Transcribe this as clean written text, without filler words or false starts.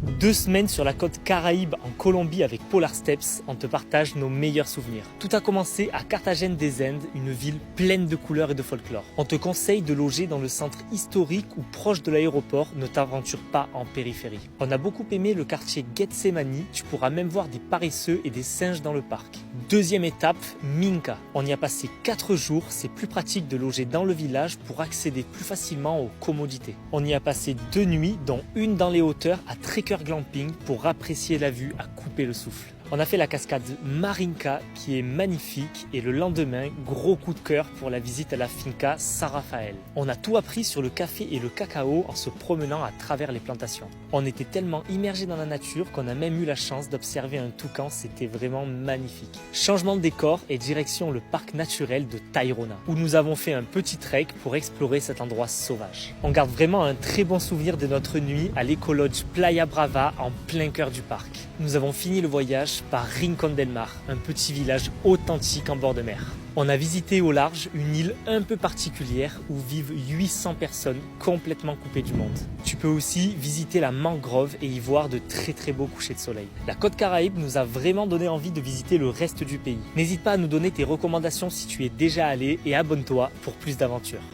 2 semaines sur la côte Caraïbe en Colombie avec Polar Steps, on te partage nos meilleurs souvenirs. Tout a commencé à Carthagène des Indes, une ville pleine de couleurs et de folklore. On te conseille de loger dans le centre historique ou proche de l'aéroport, ne t'aventure pas en périphérie. On a beaucoup aimé le quartier Getsemani, tu pourras même voir des paresseux et des singes dans le parc. Deuxième étape, Minca. On y a passé 4 jours, c'est plus pratique de loger dans le village pour accéder plus facilement aux commodités. On y a passé 2 nuits, dont une dans les hauteurs à Trekker Glamping pour apprécier la vue à couper le souffle. On a fait la cascade Marinka qui est magnifique et le lendemain, gros coup de cœur pour la visite à la finca San Rafael. On a tout appris sur le café et le cacao en se promenant à travers les plantations. On était tellement immergés dans la nature qu'on a même eu la chance d'observer un toucan, c'était vraiment magnifique. Changement de décor et direction le parc naturel de Tayrona où nous avons fait un petit trek pour explorer cet endroit sauvage. On garde vraiment un très bon souvenir de notre nuit à l'éco-lodge Playa Brava en plein cœur du parc. Nous avons fini le voyage par Rincón del Mar, un petit village authentique en bord de mer. On a visité au large une île un peu particulière où vivent 800 personnes complètement coupées du monde. Tu peux aussi visiter la mangrove et y voir de très beaux couchers de soleil. La côte Caraïbe nous a vraiment donné envie de visiter le reste du pays. N'hésite pas à nous donner tes recommandations si tu es déjà allé et abonne-toi pour plus d'aventures.